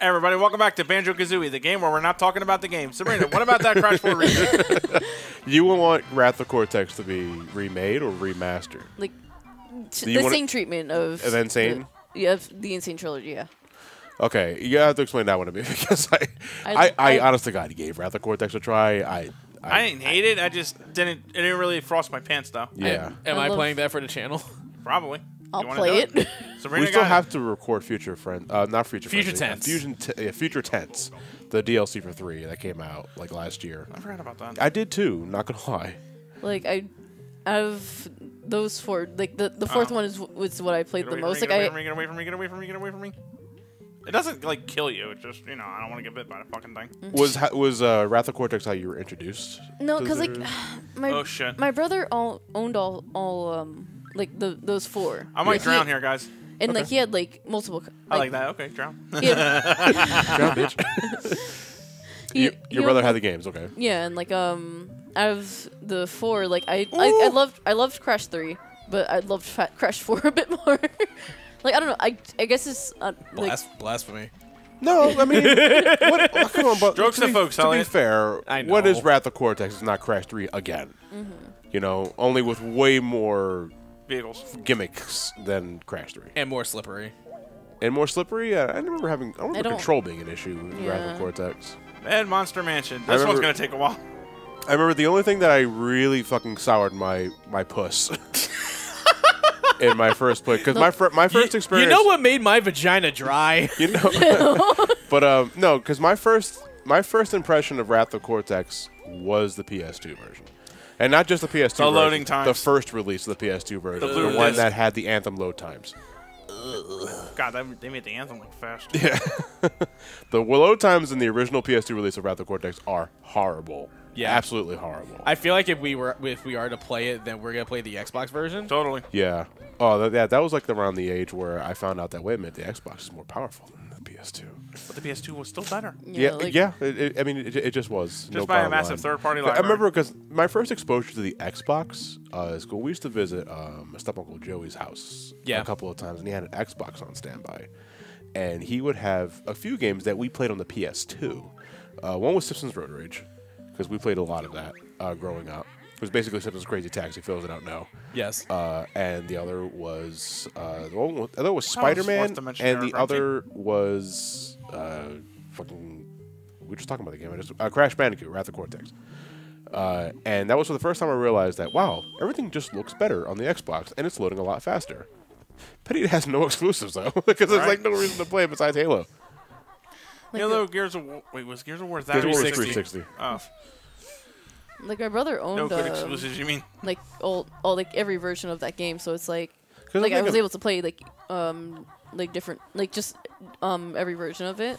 Hey everybody, welcome back to Banjo-Kazooie, the game where we're not talking about the game. Sabrina, what about that Crash 4 remake? You would want Wrath of Cortex to be remade or remastered? Like, the same treatment of Insane? The Insane trilogy, yeah. Okay, you have to explain that one to me because I honest to God, gave Wrath of Cortex a try. I didn't hate it. I just didn't. It didn't really frost my pants though. Yeah. Am I playing that for the channel? Probably. I'll play it. Sabrina We still have to record Future Friend, not Future Tense. Future Tense, the DLC for 3 that came out like last year. I forgot about that. I did too. Not gonna lie. Like out of those 4, like the fourth one was what I played the most. Get away from me! Get away from me! Get away from me! Get away from me! It doesn't like kill you. It just I don't want to get bit by the fucking thing. Was Wrath of Cortex how you were introduced? No, because like my brother owned all like those 4. I might drown here, guys. And like he had like multiple. I like that. Okay, drown. Drown, bitch. Your brother had the games, okay? Yeah, and like out of the 4, like I loved Crash 3, but I loved Crash 4 a bit more. Like I don't know. I guess it's blasphemy. No, I mean, come on, but Jokes to folks. To be fair, what is Wrath of Cortex? It's not Crash 3 again. You know, only with way more vehicles gimmicks than Crash 3 and more slippery. And more slippery. Yeah, I remember control being an issue with Wrath of Cortex. And Monster Mansion. This one's gonna take a while. I remember the only thing that I really fucking soured my puss. In my first play, because my first experience. You know what made my vagina dry? You know, but no, because my first impression of Wrath of Cortex was the PS2 version, and not just the PS2 version. Loading times. The first release of the PS2 version, the one that had the Anthem load times. God, they made the Anthem look fast. Yeah, the load times in the original PS2 release of Wrath of Cortex are horrible. Yeah, absolutely horrible. I feel like if we are to play it, then we're gonna play the Xbox version. Totally. Yeah. Oh, that was like around the age where I found out that wait a minute, the Xbox is more powerful than the PS2. But the PS2 was still better. Yeah. I mean, it just was. Just by a massive third-party library. I remember because my first exposure to the Xbox is cool. We used to visit my step-uncle Joey's house a couple of times, and he had an Xbox on standby. And he would have a few games that we played on the PS2. One was Simpsons Road Rage, because we played a lot of that growing up. It was basically Simpsons Crazy Taxi, for those that don't know. Yes. And the other was the other was Spider-Man, and the other was fucking. We were just talking about the game. Crash Bandicoot, Wrath of Cortex. And that was for the first time I realized that wow, everything just looks better on the Xbox, and it's loading a lot faster. Pity it has no exclusives though, because there's like no reason to play it besides Halo. Like Halo, Gears of War. Wait, was Gears of War that? Gears of War 360. Oh. Like my brother owned no good exclusives. You mean like all like every version of that game? So it's like I was able to play like different just every version of it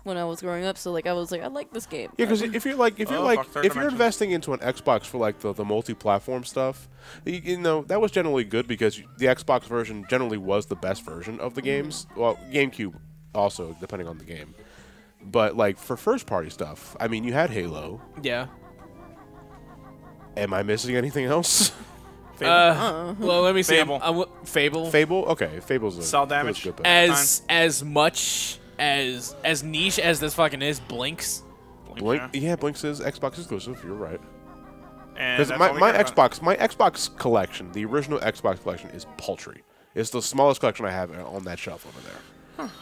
when I was growing up. So like I was like I like this game. Yeah, because if you're investing into an Xbox for like the multi-platform stuff, you know that was generally good because the Xbox version generally was the best version of the games. Well, GameCube also, depending on the game. But like for first-party stuff, I mean, you had Halo. Yeah. Am I missing anything else? Well, let me see. Fable. Fable. Okay, Fable's a Cell Damage. Good as much as niche as this fucking is, Blinks. Blinks is Xbox exclusive. You're right. And my Xbox collection, the original Xbox collection, is paltry. It's the smallest collection I have on that shelf over there.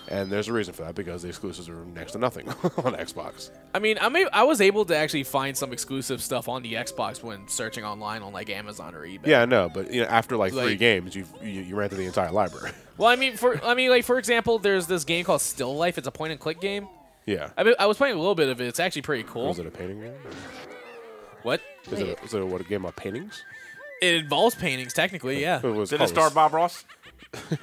And there's a reason for that, because the exclusives are next to nothing on Xbox. I mean, I was able to actually find some exclusive stuff on the Xbox when searching online on like Amazon or eBay. Yeah, I know, but after like 3 games, you ran through the entire library. Well, for example, there's this game called Still Life. It's a point-and-click game. Yeah. I was playing a little bit of it. It's actually pretty cool. Was it a painting game? What? Is it a game of paintings? It involves paintings, technically, yeah. Did it star Bob Ross?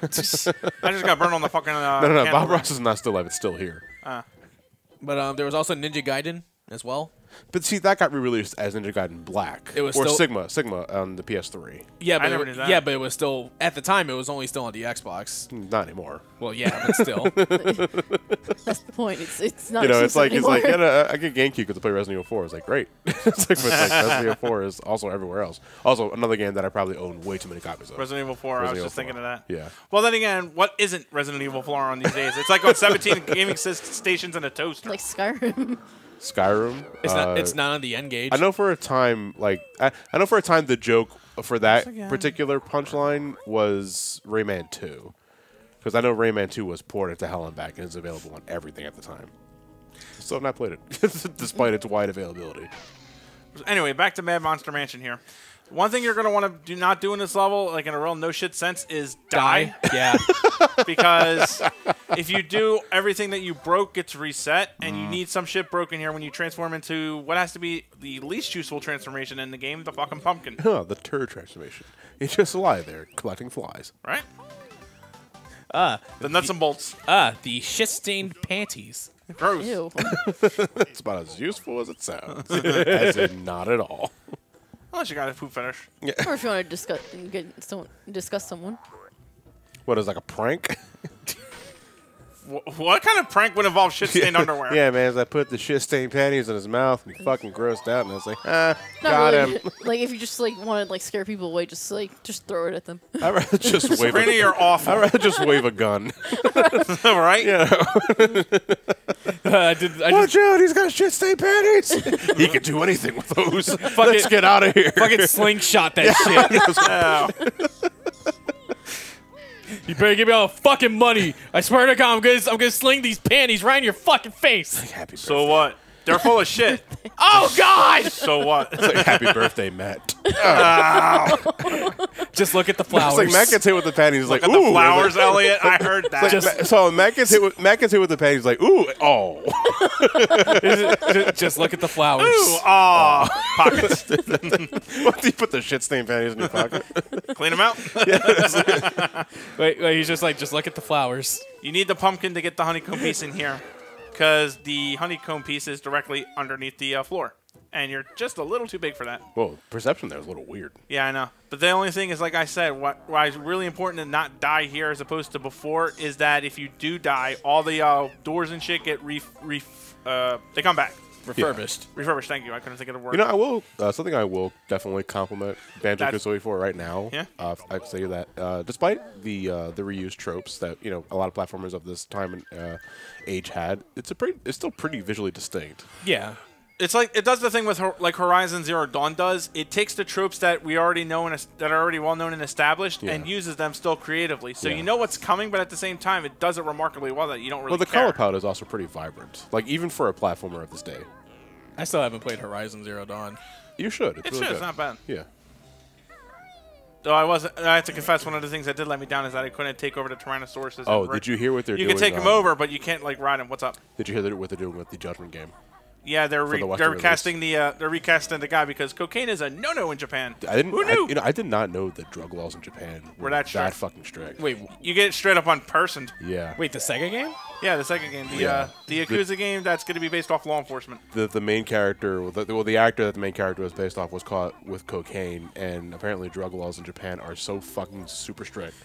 I just got burned on the fucking. No. Bob Ross is not Still Life. It's still here. But there was also Ninja Gaiden as well. But see, that got re-released as Ninja Gaiden Black. It was or still Sigma on the PS3. Yeah, I never knew that. Yeah, but it was still at the time. It was only still on the Xbox. Not anymore. Well, yeah, but still. That's the point. It's not. You know, it's like anymore. yeah, I get GameCube to play Resident Evil 4. It's like great. It's like, but it's like Resident Evil 4 is also everywhere else. Also, another game that I probably own way too many copies of. Resident Evil 4. I was just thinking of that. Yeah. Well, then again, what isn't Resident Evil 4 on these days? It's like on 17 gaming stations and a toaster. Like Skyrim. Skyrim. It's not on the N-Gage. I know for a time, I know for a time the joke for that particular punchline was Rayman 2. Because I know Rayman 2 was ported to hell and back and is available on everything at the time. Still have not played it, despite its wide availability. Anyway, back to Mad Monster Mansion here. One thing you're going to want to not do in this level, like in a real no-shit sense, is die. Yeah. Because if you do, everything that you broke gets reset, and you need some shit broken here when you transform into what has to be the least useful transformation in the game, the fucking pumpkin. Huh, the turd transformation. You just lie there collecting flies. Right? The nuts and bolts. The shit-stained panties. Gross. Ew. It's about as useful as it sounds. As in, not at all. Unless you got a poop fetish. Or if you want to discuss someone. What is like a prank? What kind of prank would involve shit-stained underwear? Yeah, man. As I put the shit-stained panties in his mouth, and he fucking grossed out, and I was like, Not got really. him. Like if you just want to scare people away, just throw it at them. I'd rather just wave. Sabrina, you're awful. I'd rather just wave a gun. Right? Yeah. Watch out! He's got shit-stained panties. He can do anything with those. Let's get out of here. Fucking slingshot that shit. You better give me all the fucking money. I swear to God, I'm gonna sling these panties right in your fucking face. Happy birthday. So what? They're full of shit. Oh God! So what? It's like happy birthday, Matt. Just look at the flowers. It's like Matt gets hit with the panties. He's like, Look at ooh. the flowers, Elliot. I heard that. So Matt gets hit with the panties. He's like, ooh, oh. Just look at the flowers. Ooh, pockets. What, do you put the shit-stained panties in your pocket? Clean them out. Wait, he's just like, just look at the flowers. You need the pumpkin to get the honeycomb piece in here, because the honeycomb piece is directly underneath the floor, and you're just a little too big for that. Well, perception there is a little weird. Yeah, I know. But the only thing is, like I said, why it's really important to not die here as opposed to before is that if you do die, all the doors and shit get they come back. Refurbished. Yeah. Refurbished, thank you. I couldn't think of the word. You know, I will something I will definitely compliment Banjo-Kazooie for right now. Yeah. I can say that despite the reused tropes that a lot of platformers of this time and age had, it's still pretty visually distinct. Yeah. It's like it does the thing with like Horizon Zero Dawn does. It takes the tropes that we already know and that are already well known and established, and uses them still creatively. So you know what's coming, but at the same time, it does it remarkably well that you don't really. Well, the care. color palette is also pretty vibrant, like even for a platformer of this day. I still haven't played Horizon Zero Dawn. You should. It's really good. It's not bad. Yeah. Though I have to confess, one of the things that did let me down is that I couldn't take over the Tyrannosaurus. Oh, did you hear what they're doing? You can take them over, but you can't like ride them. What's up? Did you hear what they're doing with the Judgment game? Yeah, they're recasting the guy because cocaine is a no-no in Japan. Who knew? I did not know that drug laws in Japan were that fucking strict. Wait, you get it straight up on person. Yeah. Wait, the Sega game? Yeah, the second game, the Yakuza game that's going to be based off law enforcement. The main character, the actor that the main character was based off was caught with cocaine, and apparently drug laws in Japan are so fucking super strict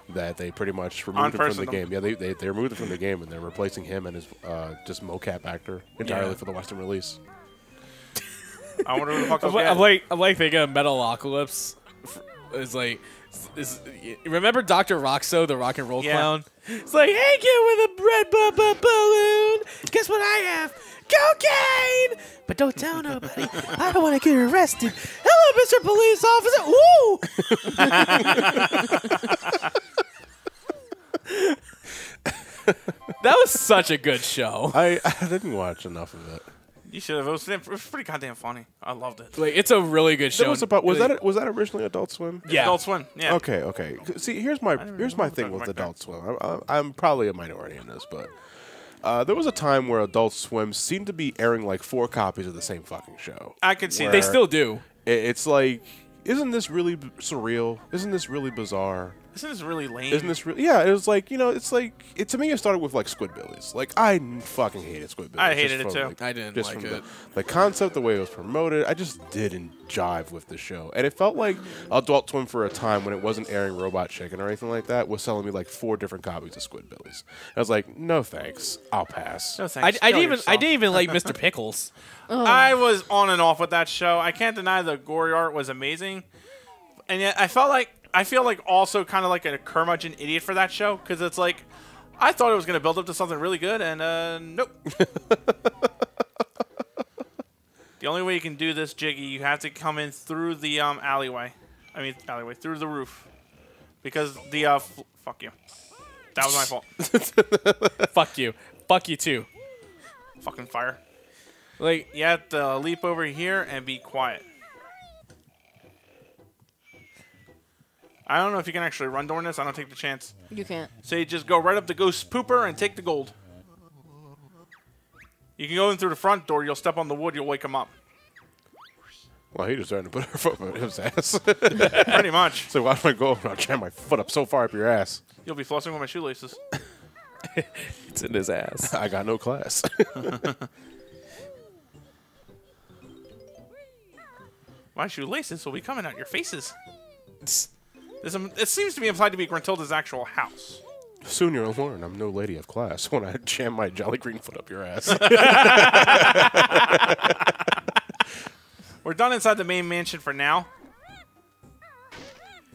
that they pretty much removed him from the game. Yeah, they removed him from the game, and they're replacing him and his just mocap actor entirely for the Western release. I wonder who the fuck I'm like thinking of Metalocalypse. It's like, remember Dr. Roxo, the rock and roll clown? It's like, hey kid with a red balloon, guess what I have? Cocaine! But don't tell nobody. I don't want to get arrested. Hello, Mr. Police Officer. Woo! That was such a good show. I didn't watch enough of it. You should have. It was pretty goddamn funny. I loved it. Like, it's a really good show. Was that originally Adult Swim? Yeah. Adult Swim. Yeah. Okay. See, here's my thing with Adult Swim. I'm probably a minority in this, but there was a time where Adult Swim seemed to be airing like 4 copies of the same fucking show. I could see that. They still do. It's like, isn't this really surreal? Isn't this really bizarre? Isn't this really lame? Isn't this really? Yeah, it was like, it's like, to me, it started with like Squidbillies. Like, I fucking hated Squidbillies. I hated it too. I didn't like it. The concept, the way it was promoted, I just didn't jive with the show. And it felt like Adult Swim for a time when it wasn't airing Robot Chicken or anything like that was selling me like 4 different copies of Squidbillies. I was like, no thanks, I'll pass. No thanks. I didn't even like Mr. Pickles. I was on and off with that show. I can't deny the gory art was amazing, and yet I feel like also kind of like a curmudgeon idiot for that show, because it's like I thought it was going to build up to something really good, and nope. The only way you can do this, Jiggy, you have to come in through the alleyway. Through the roof, because the fuck you. That was my fault. Fuck you. Fuck you too. Fucking fire. Like, you have to leap over here and be quiet. I don't know if you can actually run during this. I don't take the chance. You can't. So you just go right up to Ghost Pooper and take the gold. You can go in through the front door. You'll step on the wood. You'll wake him up. Well, he just started to put her foot in his ass. Pretty much. So watch my go. I'll jam my foot up so far up your ass. You'll be flossing with my shoelaces. It's in his ass. I got no class. My shoelaces will be coming out your faces. It seems to be implied to be Gruntilda's actual house. Soon you'll learn I'm no lady of class when I jam my Jolly Green foot up your ass. We're done inside the main mansion for now.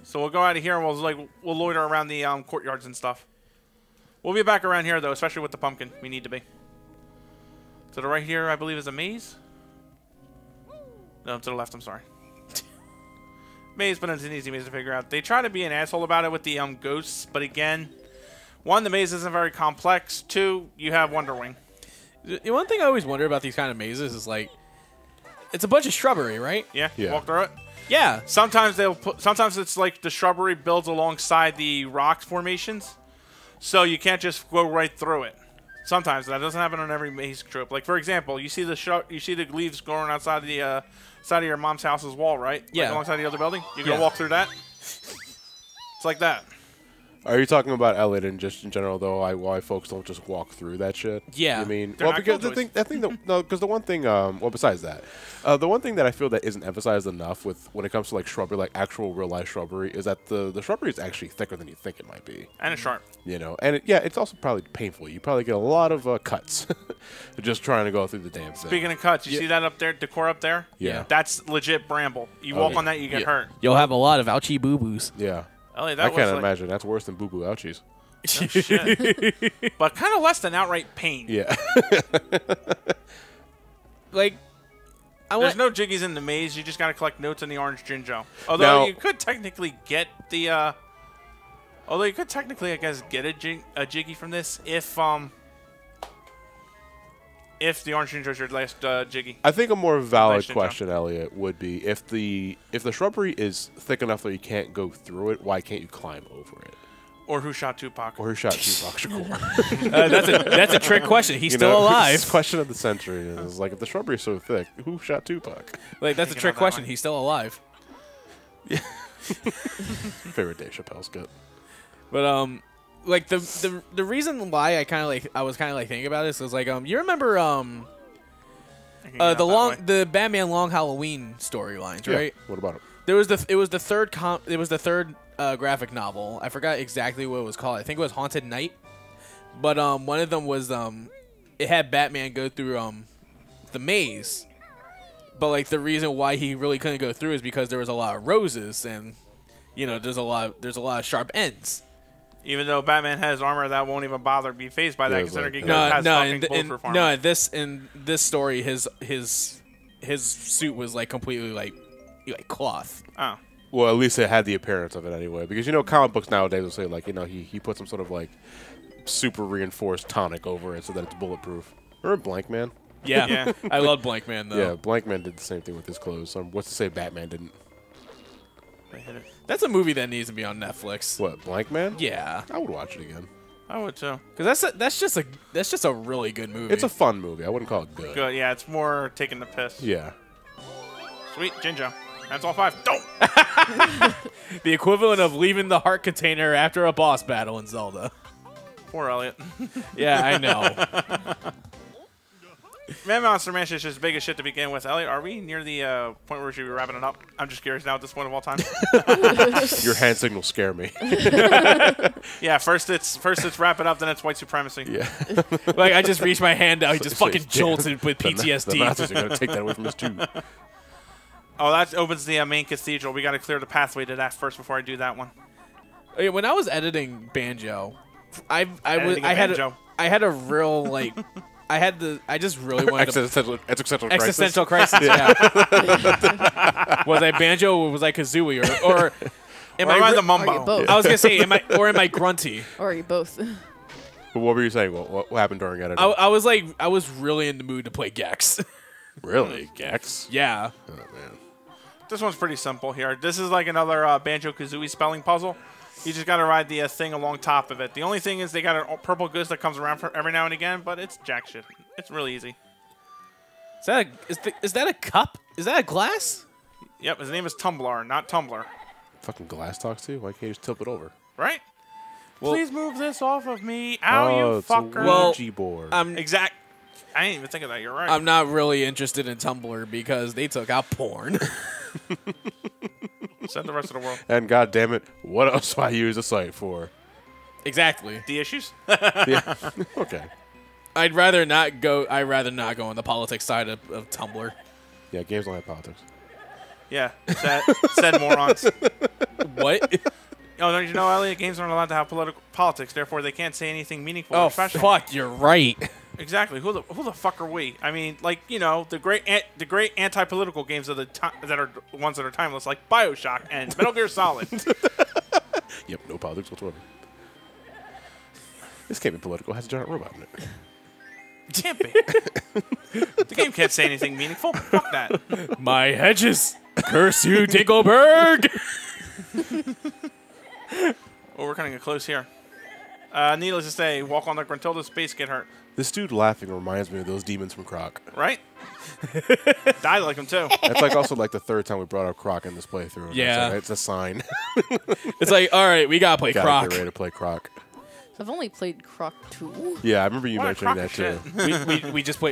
So we'll go out of here and we'll loiter around the courtyards and stuff. We'll be back around here though, especially with the pumpkin. We need to be. To the right here, I believe, is a maze. No, to the left. I'm sorry. Maze, but it's an easy maze to figure out. They try to be an asshole about it with the ghosts, but again, 1, the maze isn't very complex. 2, you have Wonder Wing. The one thing I always wonder about these kind of mazes is like, it's a bunch of shrubbery, right? Yeah. Walk through it. Yeah. Sometimes sometimes it's like the shrubbery builds alongside the rock formations, so you can't just go right through it. Sometimes that doesn't happen on every maze trope. Like for example, you see the leaves growing outside of the side of your mom's house's wall, right? Yeah. Like alongside the other building. You're gonna walk through that. It's like that. Are you talking about Elliot and just in general though? Why folks don't just walk through that shit? Yeah. I mean, They're well, not because killjoys. because the one thing, well, besides that, the one thing that I feel that isn't emphasized enough when it comes to like shrubbery, like actual real life shrubbery, is that the shrubbery is actually thicker than you think it might be. And it's sharp. You know, and it's also probably painful. You probably get a lot of cuts just trying to go through the damn thing. Speaking of cuts, you see that up there, decor up there? Yeah. That's legit bramble. You walk on that, you get hurt. You'll have a lot of ouchie boo-boos. Yeah. Elliot, I can't imagine. That's worse than boo-boo ouchies. Oh, shit. But kind of less than outright pain. Yeah. Like, there's no jiggies in the maze. You just got to collect notes in the orange Jinjo. Although you could technically get the, I guess, get a jiggy from this if the orange Jinjo is your last jiggy. I think a more valid question, Elliot, would be if the shrubbery is thick enough that you can't go through it, why can't you climb over it? Or who shot Tupac? Or who shot Tupac Shakur? That's a trick question. He's still alive. It's question of the century is like, if the shrubbery is so thick, who shot Tupac? Like, that's a trick question. He's still alive. Yeah. Favorite Dave Chappelle's good. But like the reason why I was kind of like thinking about this is like you remember the Batman Long Halloween storylines, right? Yeah. What about it? It was the third graphic novel. I forgot exactly what it was called. I think it was Haunted Night. But one of them was it had Batman go through the maze. But like the reason why he really couldn't go through is because there was a lot of roses and there's a lot of sharp ends. Even though Batman has armor that won't even bother be phased by that, considering he has fucking bulletproof armor. No, in this story, his suit was like completely like cloth. Oh. Well, at least it had the appearance of it anyway. Because comic books nowadays will say like he put some sort of like super reinforced tonic over it so that it's bulletproof. Remember Blank Man? Yeah. I love Blank Man though. Yeah, Blank Man did the same thing with his clothes. So what's to say Batman didn't? That's a movie that needs to be on Netflix. What, Blank Man? Yeah, I would watch it again. I would too. Because that's just a really good movie. It's a fun movie. I wouldn't call it good. Good, yeah. It's more taking the piss. Yeah. Sweet, Jinjo. That's all 5. Don't. The equivalent of leaving the heart container after a boss battle in Zelda. Poor Elliot. Yeah, I know. Man Monster Mash is just big as shit to begin with. Elliot, are we near the point where we should be wrapping it up? I'm just curious now at this point of all time. Your hand signals scare me. Yeah, first it's wrap it up, then it's white supremacy. Yeah. Like, I just reached my hand out. He just fucking jolted with PTSD. The masters are going to take that away from us, too. Oh, that opens the main cathedral. We got to clear the pathway to that first before I do that one. When I was editing Banjo, I had a real, like... I just really wanted existential crisis. Yeah. Was I Banjo or was I Kazooie or am I the Mumbo? Both? I was gonna say am I Grunty? Or are you both? But what were you saying? What happened during editing? I was really in the mood to play Gex. Really, Gex? Yeah. Oh man. This one's pretty simple here. This is like another Banjo-Kazooie spelling puzzle. You just got to ride the thing along top of it. The only thing is they got a purple goose that comes around for every now and again, but it's jack shit. It's really easy. Is that a cup? Is that a glass? Yep, his name is Tumbler, not Tumbler. Fucking glass talks too? Why can't you just tilt it over? Right? Well, please move this off of me. Ow, you fucker. Well, Ouija board. I didn't even think of that. You're right. I'm not really interested in Tumblr because they took out porn. Send the rest of the world. And god damn it, what else do I use a site for? Exactly. The issues? Yeah. Okay. I'd rather not go on the politics side of Tumblr. Yeah, games don't have politics. Yeah. Said morons. What? Oh, don't you know, Elliot? Games aren't allowed to have politics, therefore they can't say anything meaningful. Oh, or special. fuck! You're right. Exactly. Who the fuck are we? I mean, like, you know, the great anti-political games are that are ones that are timeless, like BioShock and Metal Gear Solid. Yep, no politics whatsoever. This can't be political. It has a giant robot in it. Can't be. The game can't say anything meaningful. Fuck that. My hedges, curse you, Dinkelberg. Well, we're cutting it close here. Needless to say, walk on the Gruntilda's face, get hurt. This dude laughing reminds me of those demons from Croc. Right? Died like him, too. That's like also like the third time we brought up Croc in this playthrough. Yeah. It's a sign. It's like, all right, we gotta play Croc. Get ready to play Croc. I've only played Croc 2. Yeah, I remember you What mentioning that too.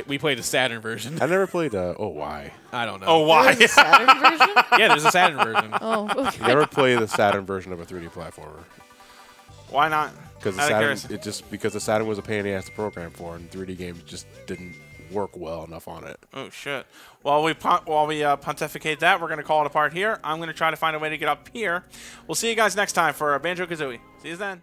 we played the Saturn version. I never played. Oh, why? I don't know. Oh, why? There's a Saturn version? Yeah, there's a Saturn version. Oh, okay. Never played the Saturn version of a 3D platformer. Why not? Because the Saturn was a pain in the ass to program for, and 3D games just didn't work well enough on it. Oh shit! While we pontificate that, we're gonna call it apart here. I'm gonna try to find a way to get up here. We'll see you guys next time for Banjo-Kazooie. See you then.